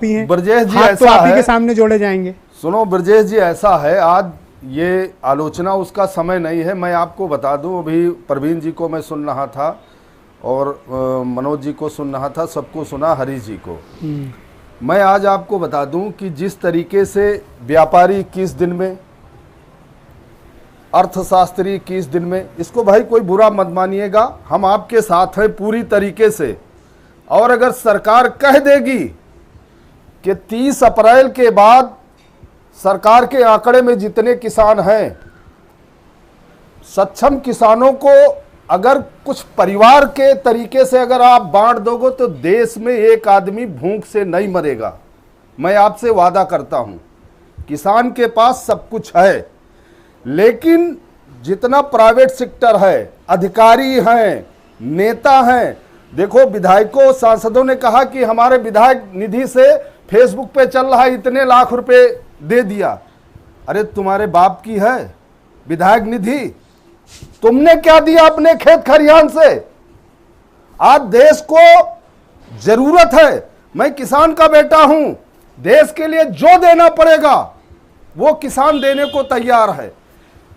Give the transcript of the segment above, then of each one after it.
ब्रजेश जी, हाथ ऐसा तो आप ही है, के सामने जोड़े जाएंगे। सुनो ब्रजेश जी, ऐसा है, आज ये आलोचना उसका समय नहीं है। मैं आपको बता दूं, अभी प्रवीण जी को मैं सुन रहा था और मनोज जी को सुन रहा था, सबको सुना, हरीश जी को। मैं आज आपको बता दूं कि जिस तरीके से व्यापारी 21 दिन में, अर्थशास्त्री 21 दिन में, इसको भाई कोई बुरा मत मानिएगा, हम आपके साथ हैं पूरी तरीके से। और अगर सरकार कह देगी कि 30 अप्रैल के बाद सरकार के आंकड़े में जितने किसान हैं, सक्षम किसानों को अगर कुछ परिवार के तरीके से अगर आप बांट दोगे तो देश में एक आदमी भूख से नहीं मरेगा। मैं आपसे वादा करता हूं, किसान के पास सब कुछ है, लेकिन जितना प्राइवेट सेक्टर है, अधिकारी हैं, नेता हैं, देखो विधायकों सांसदों ने कहा कि हमारे विधायक निधि से फेसबुक पे चल रहा है, इतने लाख रुपए दे दिया। अरे तुम्हारे बाप की है विधायक निधि? तुमने क्या दिया अपने खेत खरियान से? आज देश को जरूरत है, मैं किसान का बेटा हूं, देश के लिए जो देना पड़ेगा वो किसान देने को तैयार है।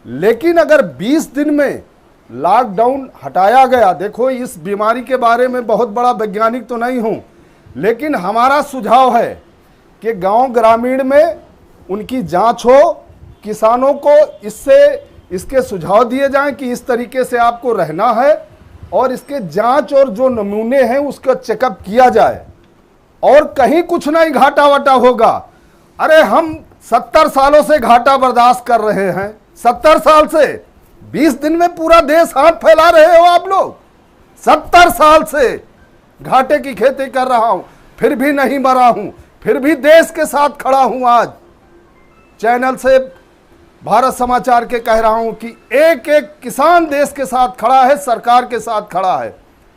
लेकिन अगर 20 दिन में लॉकडाउन हटाया गया, देखो इस बीमारी के बारे में बहुत बड़ा वैज्ञानिक तो नहीं हूं, लेकिन हमारा सुझाव है कि गांव ग्रामीण में उनकी जांच हो, किसानों को इसके सुझाव दिए जाएं कि इस तरीके से आपको रहना है, और इसके जांच और जो नमूने हैं उसका चेकअप किया जाए, और कहीं कुछ नहीं घाटा वाटा होगा। अरे हम 70 सालों से घाटा बर्दाश्त कर रहे हैं, 70 साल से, 20 दिन में पूरा देश हाथ फैला रहे हो आप लोग। 70 साल से घाटे की खेती कर रहा हूं, फिर भी नहीं मरा हूं, फिर भी देश के साथ खड़ा हूं। आज चैनल से भारत समाचार के कह रहा हूं कि एक एक किसान देश के साथ खड़ा है, सरकार के साथ खड़ा है।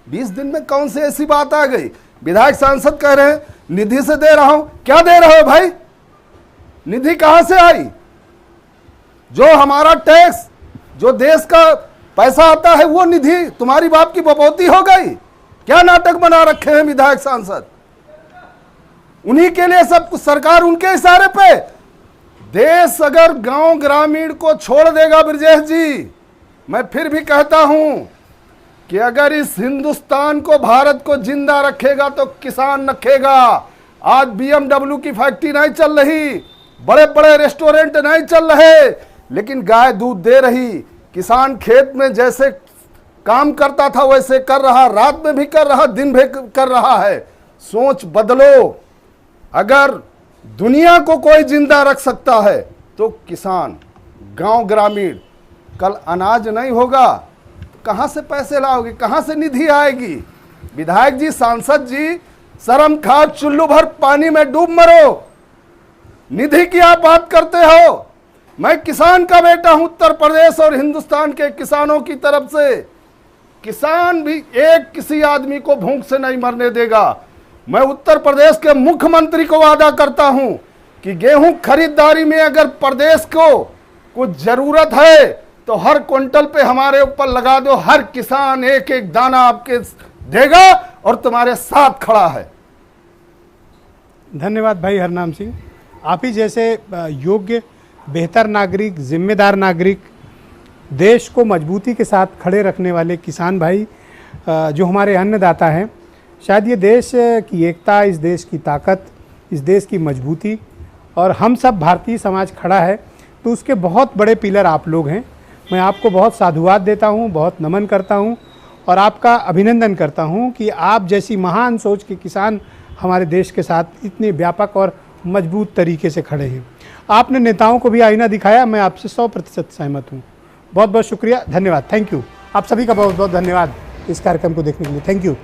20 दिन में कौन सी ऐसी बात आ गई? विधायक सांसद कह रहे हैं निधि से दे रहा हूं, क्या दे रहे हो भाई? निधि कहां से आई? जो हमारा टैक्स, जो देश का पैसा आता है, वो निधि तुम्हारी बाप की बपौती हो गई? क्या नाटक बना रखे हैं विधायक सांसद? उन्हीं के लिए सब कुछ, सरकार उनके इशारे पे। देश अगर गांव ग्रामीण को छोड़ देगा ब्रजेश जी, मैं फिर भी कहता हूं कि अगर इस हिंदुस्तान को, भारत को जिंदा रखेगा तो किसान रखेगा। आज BMW की फैक्ट्री नहीं चल रही, बड़े बड़े रेस्टोरेंट नहीं चल रहे, लेकिन गाय दूध दे रही। किसान खेत में जैसे काम करता था वैसे कर रहा, रात में भी कर रहा, दिन भी कर रहा है। सोच बदलो। अगर दुनिया को कोई जिंदा रख सकता है तो किसान, गांव ग्रामीण। कल अनाज नहीं होगा तो कहां से पैसे लाओगे, कहां से निधि आएगी? विधायक जी, सांसद जी, शर्म खा, चुल्लू भर पानी में डूब मरो। निधि की आप बात करते हो? मैं किसान का बेटा हूं, उत्तर प्रदेश और हिंदुस्तान के किसानों की तरफ से। किसान भी एक किसी आदमी को भूख से नहीं मरने देगा। मैं उत्तर प्रदेश के मुख्यमंत्री को वादा करता हूं कि गेहूं खरीदारी में अगर प्रदेश को कुछ जरूरत है तो हर क्विंटल पे हमारे ऊपर लगा दो, हर किसान एक एक दाना आपके देगा और तुम्हारे साथ खड़ा है। धन्यवाद भाई हरनाम सिंह। आप ही जैसे योग्य, बेहतर नागरिक, जिम्मेदार नागरिक, देश को मजबूती के साथ खड़े रखने वाले किसान भाई जो हमारे अन्नदाता हैं, शायद ये देश की एकता, इस देश की ताकत, इस देश की मजबूती, और हम सब भारतीय समाज खड़ा है तो उसके बहुत बड़े पिलर आप लोग हैं। मैं आपको बहुत साधुवाद देता हूँ, बहुत नमन करता हूँ और आपका अभिनंदन करता हूँ कि आप जैसी महान सोच के किसान हमारे देश के साथ इतने व्यापक और मजबूत तरीके से खड़े हैं। आपने नेताओं को भी आईना दिखाया, मैं आपसे 100% सहमत हूँ। बहुत बहुत शुक्रिया, धन्यवाद, थैंक यू। आप सभी का बहुत बहुत धन्यवाद इस कार्यक्रम को देखने के लिए, थैंक यू।